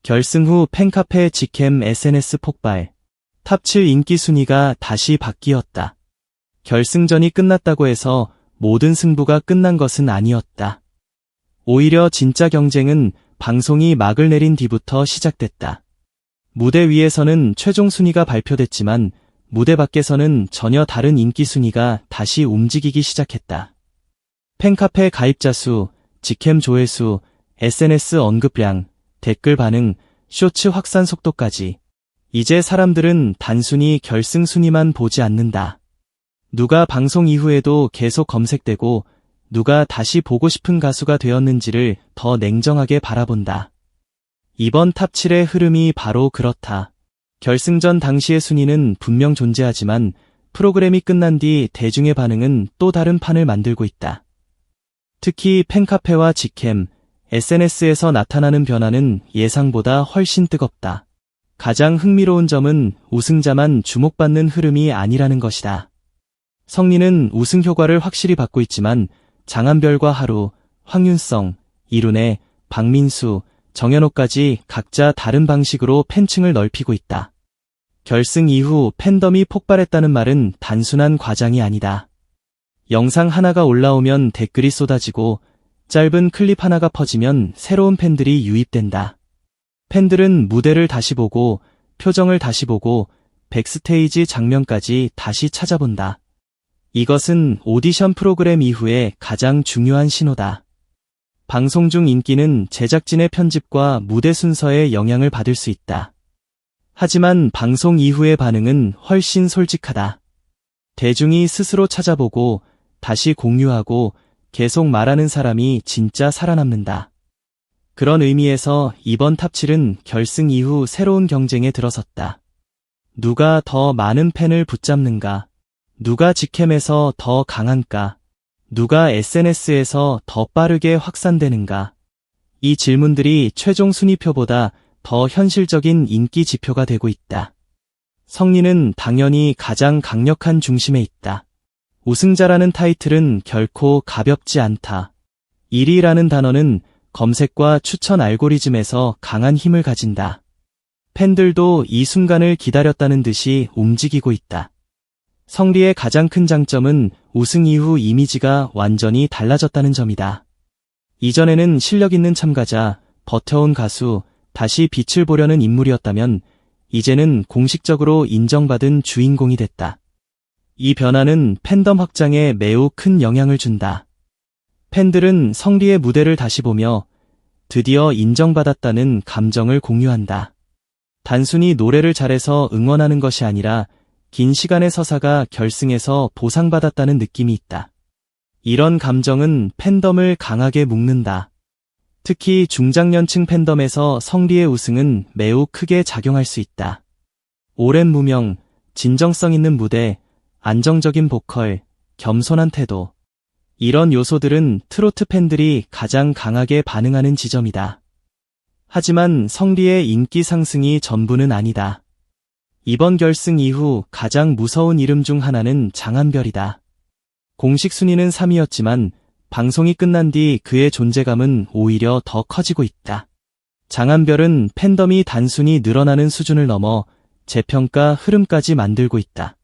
결승 후 팬카페 직캠 SNS 폭발. 탑 7 인기 순위가 다시 바뀌었다. 결승전이 끝났다고 해서 모든 승부가 끝난 것은 아니었다. 오히려 진짜 경쟁은 방송이 막을 내린 뒤부터 시작됐다. 무대 위에서는 최종 순위가 발표됐지만 무대 밖에서는 전혀 다른 인기 순위가 다시 움직이기 시작했다. 팬카페 가입자 수, 직캠 조회수, SNS 언급량, 댓글 반응, 쇼츠 확산 속도까지. 이제 사람들은 단순히 결승 순위만 보지 않는다. 누가 방송 이후에도 계속 검색되고 누가 다시 보고 싶은 가수가 되었는지를 더 냉정하게 바라본다. 이번 탑 7의 흐름이 바로 그렇다. 결승전 당시의 순위는 분명 존재하지만 프로그램이 끝난 뒤 대중의 반응은 또 다른 판을 만들고 있다. 특히 팬카페와 직캠, SNS에서 나타나는 변화는 예상보다 훨씬 뜨겁다. 가장 흥미로운 점은 우승자만 주목받는 흐름이 아니라는 것이다. 성리는 우승 효과를 확실히 받고 있지만 장한별과 하루, 황윤성, 이룬혜, 박민수, 정연호까지 각자 다른 방식으로 팬층을 넓히고 있다. 결승 이후 팬덤이 폭발했다는 말은 단순한 과장이 아니다. 영상 하나가 올라오면 댓글이 쏟아지고 짧은 클립 하나가 퍼지면 새로운 팬들이 유입된다. 팬들은 무대를 다시 보고 표정을 다시 보고 백스테이지 장면까지 다시 찾아본다. 이것은 오디션 프로그램 이후에 가장 중요한 신호다. 방송 중 인기는 제작진의 편집과 무대 순서에 영향을 받을 수 있다. 하지만 방송 이후의 반응은 훨씬 솔직하다. 대중이 스스로 찾아보고 다시 공유하고 계속 말하는 사람이 진짜 살아남는다. 그런 의미에서 이번 탑 7은 결승 이후 새로운 경쟁에 들어섰다. 누가 더 많은 팬을 붙잡는가? 누가 직캠에서 더 강한가? 누가 SNS에서 더 빠르게 확산되는가? 이 질문들이 최종 순위표보다 더 현실적인 인기 지표가 되고 있다. 성리는 당연히 가장 강력한 중심에 있다. 우승자라는 타이틀은 결코 가볍지 않다. 1위라는 단어는 검색과 추천 알고리즘에서 강한 힘을 가진다. 팬들도 이 순간을 기다렸다는 듯이 움직이고 있다. 성리의 가장 큰 장점은 우승 이후 이미지가 완전히 달라졌다는 점이다. 이전에는 실력 있는 참가자, 버텨온 가수, 다시 빛을 보려는 인물이었다면 이제는 공식적으로 인정받은 주인공이 됐다. 이 변화는 팬덤 확장에 매우 큰 영향을 준다. 팬들은 성리의 무대를 다시 보며 드디어 인정받았다는 감정을 공유한다. 단순히 노래를 잘해서 응원하는 것이 아니라 긴 시간의 서사가 결승에서 보상받았다는 느낌이 있다. 이런 감정은 팬덤을 강하게 묶는다. 특히 중장년층 팬덤에서 성리의 우승은 매우 크게 작용할 수 있다. 오랜 무명, 진정성 있는 무대, 안정적인 보컬, 겸손한 태도. 이런 요소들은 트로트 팬들이 가장 강하게 반응하는 지점이다. 하지만 성리의 인기 상승이 전부는 아니다. 이번 결승 이후 가장 무서운 이름 중 하나는 장한별이다. 공식 순위는 3위였지만 방송이 끝난 뒤 그의 존재감은 오히려 더 커지고 있다. 장한별은 팬덤이 단순히 늘어나는 수준을 넘어 재평가 흐름까지 만들고 있다.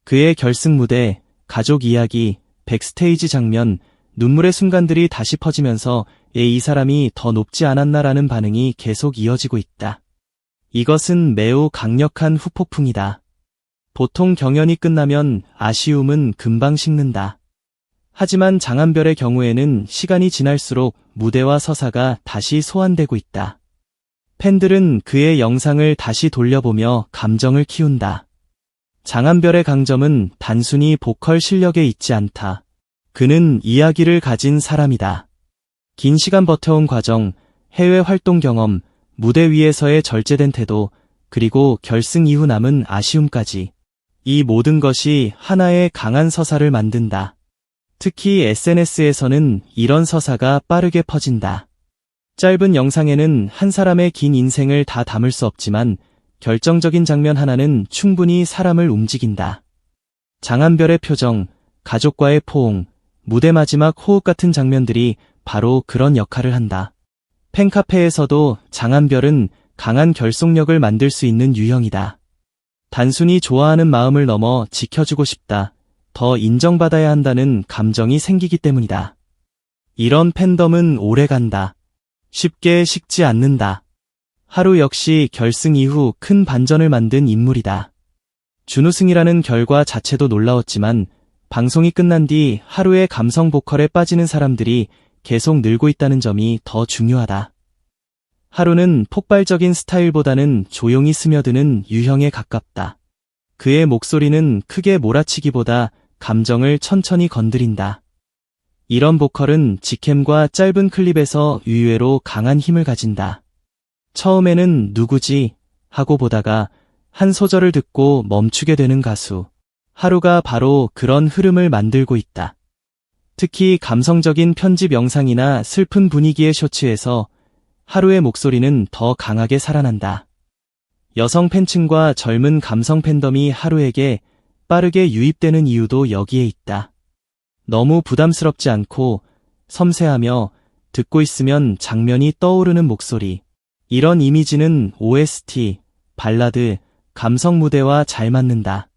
그의 결승 무대, 가족 이야기, 백스테이지 장면, 눈물의 순간들이 다시 퍼지면서 이 사람이 더 높지 않았나라는 반응이 계속 이어지고 있다. 이것은 매우 강력한 후폭풍이다. 보통 경연이 끝나면 아쉬움은 금방 식는다. 하지만 장한별의 경우에는 시간이 지날수록 무대와 서사가 다시 소환되고 있다. 팬들은 그의 영상을 다시 돌려보며 감정을 키운다. 장한별의 강점은 단순히 보컬 실력에 있지 않다. 그는 이야기를 가진 사람이다. 긴 시간 버텨온 과정, 해외 활동 경험, 무대 위에서의 절제된 태도, 그리고 결승 이후 남은 아쉬움까지. 이 모든 것이 하나의 강한 서사를 만든다. 특히 SNS에서는 이런 서사가 빠르게 퍼진다. 짧은 영상에는 한 사람의 긴 인생을 다 담을 수 없지만 결정적인 장면 하나는 충분히 사람을 움직인다. 장한별의 표정, 가족과의 포옹, 무대 마지막 호흡 같은 장면들이 바로 그런 역할을 한다. 팬카페에서도 장한별은 강한 결속력을 만들 수 있는 유형이다. 단순히 좋아하는 마음을 넘어 지켜주고 싶다, 더 인정받아야 한다는 감정이 생기기 때문이다. 이런 팬덤은 오래간다. 쉽게 식지 않는다. 하루 역시 결승 이후 큰 반전을 만든 인물이다. 준우승이라는 결과 자체도 놀라웠지만 방송이 끝난 뒤 하루의 감성 보컬에 빠지는 사람들이 계속 늘고 있다는 점이 더 중요하다. 하루는 폭발적인 스타일보다는 조용히 스며드는 유형에 가깝다. 그의 목소리는 크게 몰아치기보다 감정을 천천히 건드린다. 이런 보컬은 직캠과 짧은 클립에서 의외로 강한 힘을 가진다. 처음에는 누구지? 하고 보다가 한 소절을 듣고 멈추게 되는 가수. 하루가 바로 그런 흐름을 만들고 있다. 특히 감성적인 편집 영상이나 슬픈 분위기의 쇼츠에서 하루의 목소리는 더 강하게 살아난다. 여성 팬층과 젊은 감성 팬덤이 하루에게 빠르게 유입되는 이유도 여기에 있다. 너무 부담스럽지 않고 섬세하며 듣고 있으면 장면이 떠오르는 목소리. 이런 이미지는 OST, 발라드, 감성 무대와 잘 맞는다.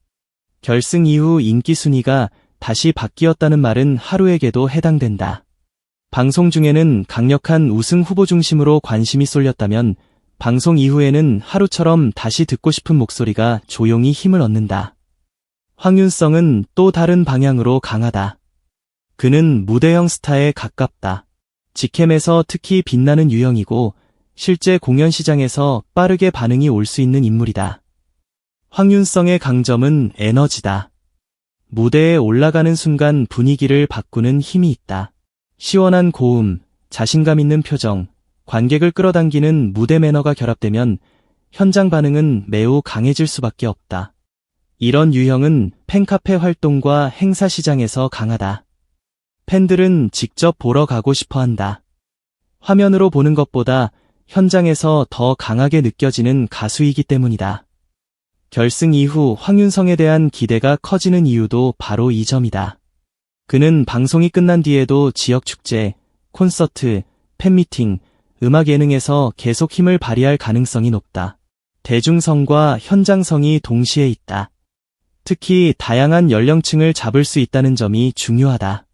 결승 이후 인기 순위가 다시 바뀌었다는 말은 하루에게도 해당된다. 방송 중에는 강력한 우승 후보 중심으로 관심이 쏠렸다면 방송 이후에는 하루처럼 다시 듣고 싶은 목소리가 조용히 힘을 얻는다. 황윤성은 또 다른 방향으로 강하다. 그는 무대형 스타에 가깝다. 직캠에서 특히 빛나는 유형이고 실제 공연 시장에서 빠르게 반응이 올 수 있는 인물이다. 황윤성의 강점은 에너지다. 무대에 올라가는 순간 분위기를 바꾸는 힘이 있다. 시원한 고음, 자신감 있는 표정, 관객을 끌어당기는 무대 매너가 결합되면 현장 반응은 매우 강해질 수밖에 없다. 이런 유형은 팬카페 활동과 행사 시장에서 강하다. 팬들은 직접 보러 가고 싶어 한다. 화면으로 보는 것보다 현장에서 더 강하게 느껴지는 가수이기 때문이다. 결승 이후 황윤성에 대한 기대가 커지는 이유도 바로 이 점이다. 그는 방송이 끝난 뒤에도 지역 축제, 콘서트, 팬미팅, 음악 예능에서 계속 힘을 발휘할 가능성이 높다. 대중성과 현장성이 동시에 있다. 특히 다양한 연령층을 잡을 수 있다는 점이 중요하다.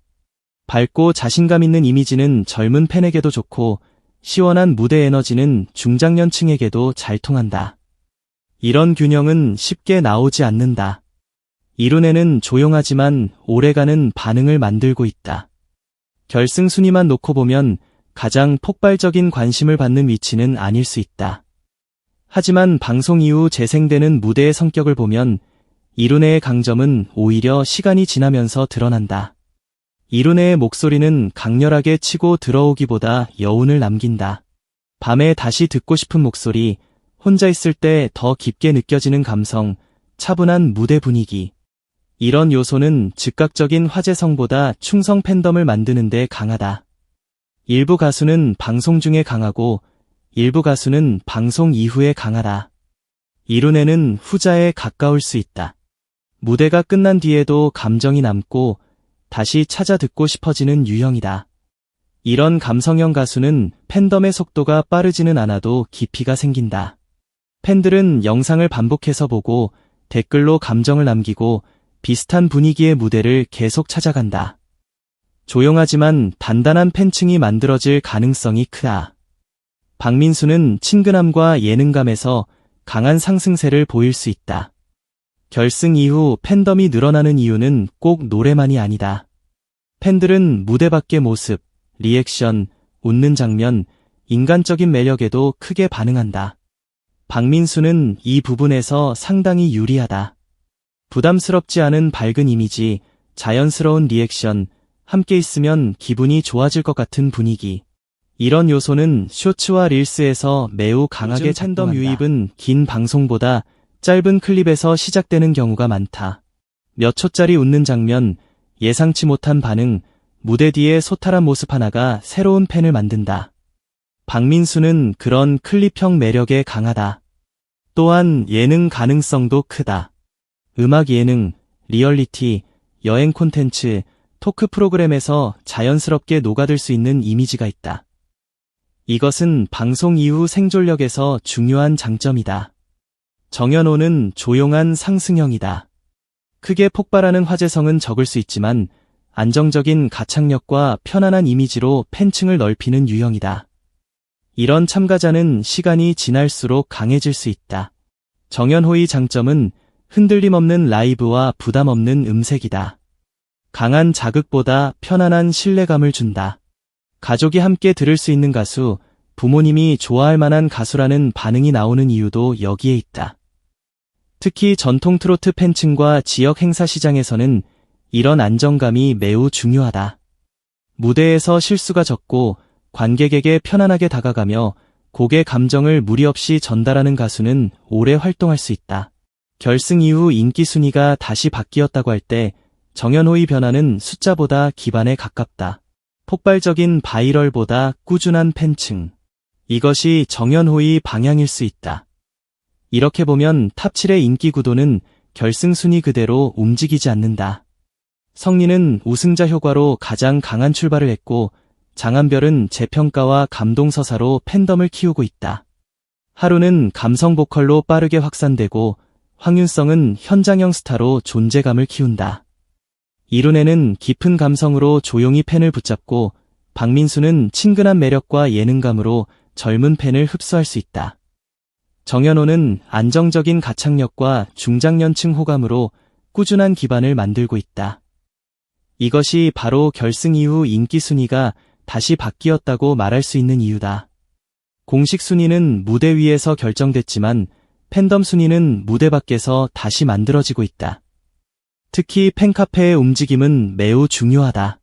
밝고 자신감 있는 이미지는 젊은 팬에게도 좋고 시원한 무대 에너지는 중장년층에게도 잘 통한다. 이런 균형은 쉽게 나오지 않는다. 이룬에는 조용하지만 오래가는 반응을 만들고 있다. 결승 순위만 놓고 보면 가장 폭발적인 관심을 받는 위치는 아닐 수 있다. 하지만 방송 이후 재생되는 무대의 성격을 보면 이룬의 강점은 오히려 시간이 지나면서 드러난다. 이룬의 목소리는 강렬하게 치고 들어오기보다 여운을 남긴다. 밤에 다시 듣고 싶은 목소리, 혼자 있을 때 더 깊게 느껴지는 감성, 차분한 무대 분위기. 이런 요소는 즉각적인 화제성보다 충성 팬덤을 만드는 데 강하다. 일부 가수는 방송 중에 강하고 일부 가수는 방송 이후에 강하다. 이룬에는 후자에 가까울 수 있다. 무대가 끝난 뒤에도 감정이 남고 다시 찾아 듣고 싶어지는 유형이다. 이런 감성형 가수는 팬덤의 속도가 빠르지는 않아도 깊이가 생긴다. 팬들은 영상을 반복해서 보고 댓글로 감정을 남기고 비슷한 분위기의 무대를 계속 찾아간다. 조용하지만 단단한 팬층이 만들어질 가능성이 크다. 박민수는 친근함과 예능감에서 강한 상승세를 보일 수 있다. 결승 이후 팬덤이 늘어나는 이유는 꼭 노래만이 아니다. 팬들은 무대 밖의 모습, 리액션, 웃는 장면, 인간적인 매력에도 크게 반응한다. 박민수는 이 부분에서 상당히 유리하다. 부담스럽지 않은 밝은 이미지, 자연스러운 리액션, 함께 있으면 기분이 좋아질 것 같은 분위기. 이런 요소는 쇼츠와 릴스에서 매우 강하게 작동한다. 팬덤 유입은 긴 방송보다 짧은 클립에서 시작되는 경우가 많다. 몇 초짜리 웃는 장면, 예상치 못한 반응, 무대 뒤의 소탈한 모습 하나가 새로운 팬을 만든다. 박민수는 그런 클립형 매력에 강하다. 또한 예능 가능성도 크다. 음악 예능, 리얼리티, 여행 콘텐츠, 토크 프로그램에서 자연스럽게 녹아들 수 있는 이미지가 있다. 이것은 방송 이후 생존력에서 중요한 장점이다. 정연호는 조용한 상승형이다. 크게 폭발하는 화제성은 적을 수 있지만 안정적인 가창력과 편안한 이미지로 팬층을 넓히는 유형이다. 이런 참가자는 시간이 지날수록 강해질 수 있다. 정연호의 장점은 흔들림 없는 라이브와 부담 없는 음색이다. 강한 자극보다 편안한 신뢰감을 준다. 가족이 함께 들을 수 있는 가수, 부모님이 좋아할 만한 가수라는 반응이 나오는 이유도 여기에 있다. 특히 전통 트로트 팬층과 지역 행사 시장에서는 이런 안정감이 매우 중요하다. 무대에서 실수가 적고 관객에게 편안하게 다가가며 곡의 감정을 무리 없이 전달하는 가수는 오래 활동할 수 있다. 결승 이후 인기 순위가 다시 바뀌었다고 할 때 정연호의 변화는 숫자보다 기반에 가깝다. 폭발적인 바이럴보다 꾸준한 팬층. 이것이 정연호의 방향일 수 있다. 이렇게 보면 탑7의 인기 구도는 결승 순위 그대로 움직이지 않는다. 성리는 우승자 효과로 가장 강한 출발을 했고 장한별은 재평가와 감동 서사로 팬덤을 키우고 있다. 하루는 감성 보컬로 빠르게 확산되고 황윤성은 현장형 스타로 존재감을 키운다. 이룬에는 깊은 감성으로 조용히 팬을 붙잡고 박민수는 친근한 매력과 예능감으로 젊은 팬을 흡수할 수 있다. 정연호는 안정적인 가창력과 중장년층 호감으로 꾸준한 기반을 만들고 있다. 이것이 바로 결승 이후 인기 순위가 다시 바뀌었다고 말할 수 있는 이유다. 공식 순위는 무대 위에서 결정됐지만 팬덤 순위는 무대 밖에서 다시 만들어지고 있다. 특히 팬카페의 움직임은 매우 중요하다.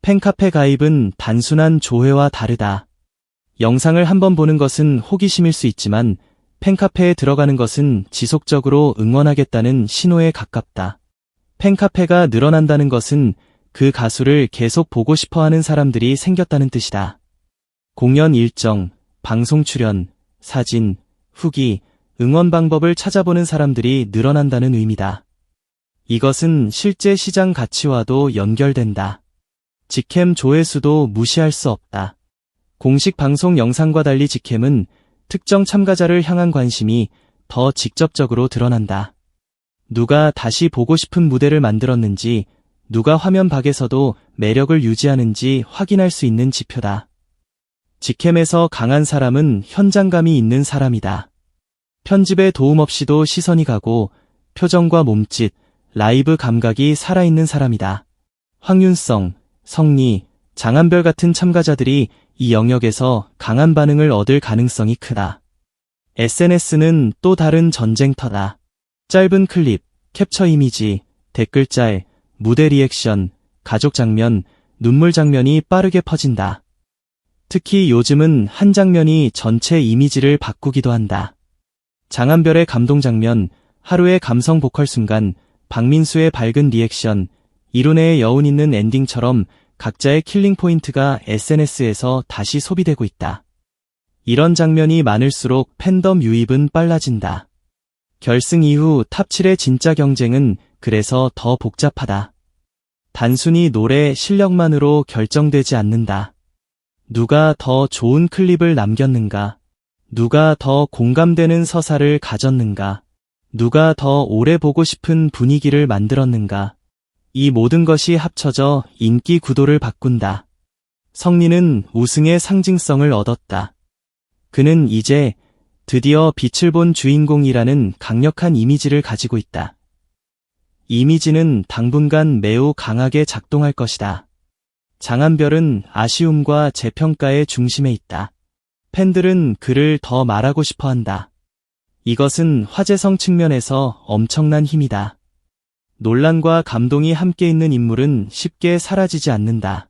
팬카페 가입은 단순한 조회와 다르다. 영상을 한번 보는 것은 호기심일 수 있지만 팬카페에 들어가는 것은 지속적으로 응원하겠다는 신호에 가깝다. 팬카페가 늘어난다는 것은 그 가수를 계속 보고 싶어하는 사람들이 생겼다는 뜻이다. 공연 일정, 방송 출연, 사진, 후기, 응원 방법을 찾아보는 사람들이 늘어난다는 의미다. 이것은 실제 시장 가치와도 연결된다. 직캠 조회수도 무시할 수 없다. 공식 방송 영상과 달리 직캠은 특정 참가자를 향한 관심이 더 직접적으로 드러난다. 누가 다시 보고 싶은 무대를 만들었는지, 누가 화면 밖에서도 매력을 유지하는지 확인할 수 있는 지표다. 직캠에서 강한 사람은 현장감이 있는 사람이다. 편집에 도움 없이도 시선이 가고 표정과 몸짓, 라이브 감각이 살아있는 사람이다. 황윤성, 성리, 장한별 같은 참가자들이 이 영역에서 강한 반응을 얻을 가능성이 크다. SNS는 또 다른 전쟁터다. 짧은 클립, 캡처 이미지, 댓글짤, 무대 리액션, 가족 장면, 눈물 장면이 빠르게 퍼진다. 특히 요즘은 한 장면이 전체 이미지를 바꾸기도 한다. 장한별의 감동 장면, 하루의 감성 보컬 순간, 박민수의 밝은 리액션, 이룬의 여운 있는 엔딩처럼 각자의 킬링 포인트가 SNS에서 다시 소비되고 있다. 이런 장면이 많을수록 팬덤 유입은 빨라진다. 결승 이후 탑7의 진짜 경쟁은 그래서 더 복잡하다. 단순히 노래 실력만으로 결정되지 않는다. 누가 더 좋은 클립을 남겼는가? 누가 더 공감되는 서사를 가졌는가? 누가 더 오래 보고 싶은 분위기를 만들었는가? 이 모든 것이 합쳐져 인기 구도를 바꾼다. 성리는 우승의 상징성을 얻었다. 그는 이제 드디어 빛을 본 주인공이라는 강력한 이미지를 가지고 있다. 이미지는 당분간 매우 강하게 작동할 것이다. 장한별은 아쉬움과 재평가의 중심에 있다. 팬들은 그를 더 말하고 싶어 한다. 이것은 화제성 측면에서 엄청난 힘이다. 논란과 감동이 함께 있는 인물은 쉽게 사라지지 않는다.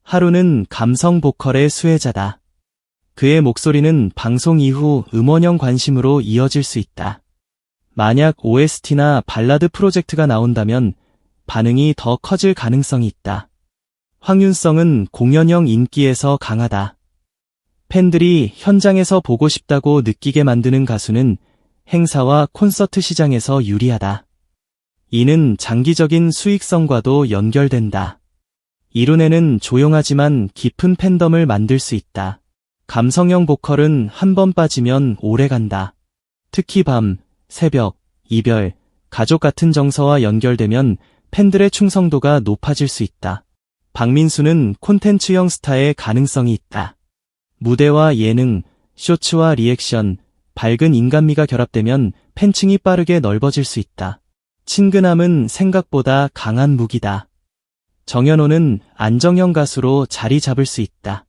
하루는 감성 보컬의 수혜자다. 그의 목소리는 방송 이후 음원형 관심으로 이어질 수 있다. 만약 OST나 발라드 프로젝트가 나온다면 반응이 더 커질 가능성이 있다. 황윤성은 공연형 인기에서 강하다. 팬들이 현장에서 보고 싶다고 느끼게 만드는 가수는 행사와 콘서트 시장에서 유리하다. 이는 장기적인 수익성과도 연결된다. 이룬에는 조용하지만 깊은 팬덤을 만들 수 있다. 감성형 보컬은 한 번 빠지면 오래 간다. 특히 밤, 새벽, 이별, 가족 같은 정서와 연결되면 팬들의 충성도가 높아질 수 있다. 박민수는 콘텐츠형 스타의 가능성이 있다. 무대와 예능, 쇼츠와 리액션, 밝은 인간미가 결합되면 팬층이 빠르게 넓어질 수 있다. 친근함은 생각보다 강한 무기다. 정연호는 안정형 가수로 자리 잡을 수 있다.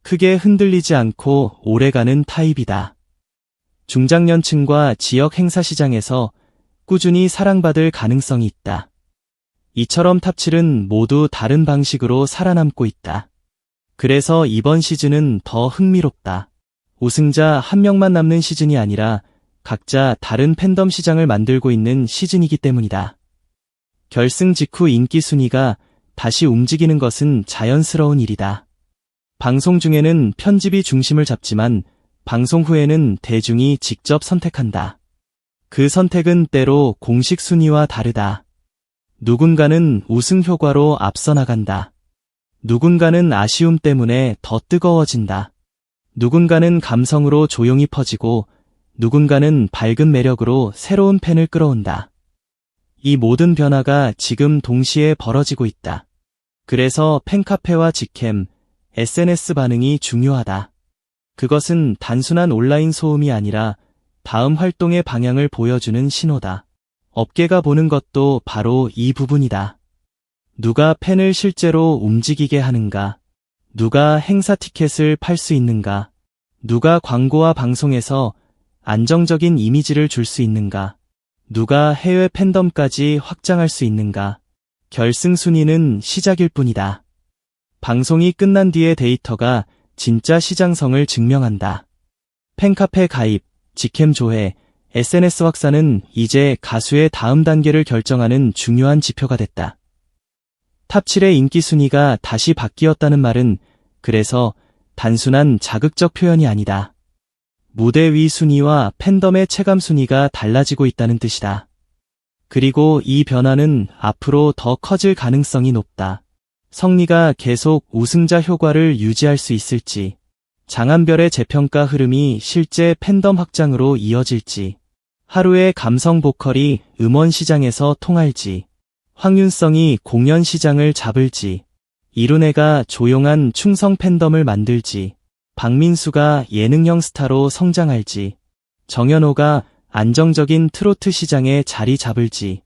크게 흔들리지 않고 오래가는 타입이다. 중장년층과 지역 행사 시장에서 꾸준히 사랑받을 가능성이 있다. 이처럼 탑7은 모두 다른 방식으로 살아남고 있다. 그래서 이번 시즌은 더 흥미롭다. 우승자 한 명만 남는 시즌이 아니라 각자 다른 팬덤 시장을 만들고 있는 시즌이기 때문이다. 결승 직후 인기 순위가 다시 움직이는 것은 자연스러운 일이다. 방송 중에는 편집이 중심을 잡지만 방송 후에는 대중이 직접 선택한다. 그 선택은 때로 공식 순위와 다르다. 누군가는 우승 효과로 앞서 나간다. 누군가는 아쉬움 때문에 더 뜨거워진다. 누군가는 감성으로 조용히 퍼지고 누군가는 밝은 매력으로 새로운 팬을 끌어온다. 이 모든 변화가 지금 동시에 벌어지고 있다. 그래서 팬카페와 직캠, SNS 반응이 중요하다. 그것은 단순한 온라인 소음이 아니라 다음 활동의 방향을 보여주는 신호다. 업계가 보는 것도 바로 이 부분이다. 누가 팬을 실제로 움직이게 하는가? 누가 행사 티켓을 팔 수 있는가? 누가 광고와 방송에서 안정적인 이미지를 줄 수 있는가? 누가 해외 팬덤까지 확장할 수 있는가? 결승 순위는 시작일 뿐이다. 방송이 끝난 뒤의 데이터가 진짜 시장성을 증명한다. 팬카페 가입, 직캠 조회, SNS 확산은 이제 가수의 다음 단계를 결정하는 중요한 지표가 됐다. 탑7의 인기 순위가 다시 바뀌었다는 말은 그래서 단순한 자극적 표현이 아니다. 무대 위 순위와 팬덤의 체감 순위가 달라지고 있다는 뜻이다. 그리고 이 변화는 앞으로 더 커질 가능성이 높다. 성리가 계속 우승자 효과를 유지할 수 있을지, 장한별의 재평가 흐름이 실제 팬덤 확장으로 이어질지, 하루의 감성 보컬이 음원 시장에서 통할지, 황윤성이 공연 시장을 잡을지, 이룬혜가 조용한 충성 팬덤을 만들지, 박민수가 예능형 스타로 성장할지, 정연호가 안정적인 트로트 시장에 자리 잡을지,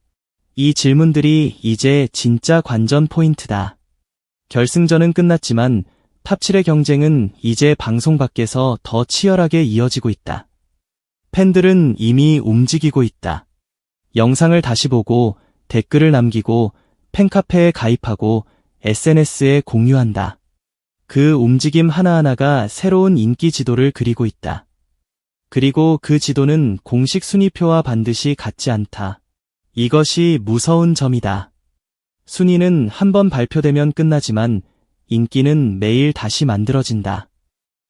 이 질문들이 이제 진짜 관전 포인트다. 결승전은 끝났지만 탑7의 경쟁은 이제 방송 밖에서 더 치열하게 이어지고 있다. 팬들은 이미 움직이고 있다. 영상을 다시 보고 댓글을 남기고 팬카페에 가입하고 SNS에 공유한다. 그 움직임 하나하나가 새로운 인기 지도를 그리고 있다. 그리고 그 지도는 공식 순위표와 반드시 같지 않다. 이것이 무서운 점이다. 순위는 한번 발표되면 끝나지만 인기는 매일 다시 만들어진다.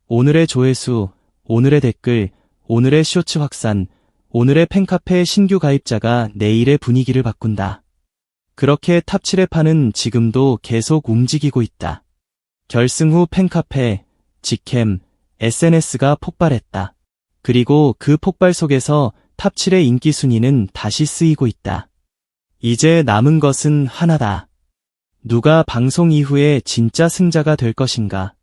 오늘의 조회수, 오늘의 댓글, 오늘의 쇼츠 확산, 오늘의 팬카페 신규 가입자가 내일의 분위기를 바꾼다. 그렇게 탑7의 판은 지금도 계속 움직이고 있다. 결승 후 팬카페, 직캠, SNS가 폭발했다. 그리고 그 폭발 속에서 탑7의 인기 순위는 다시 쓰이고 있다. 이제 남은 것은 하나다. 누가 방송 이후에 진짜 승자가 될 것인가?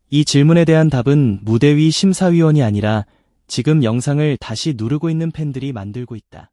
이 질문에 대한 답은 무대 위 심사위원이 아니라 지금 영상을 다시 누르고 있는 팬들이 만들고 있다.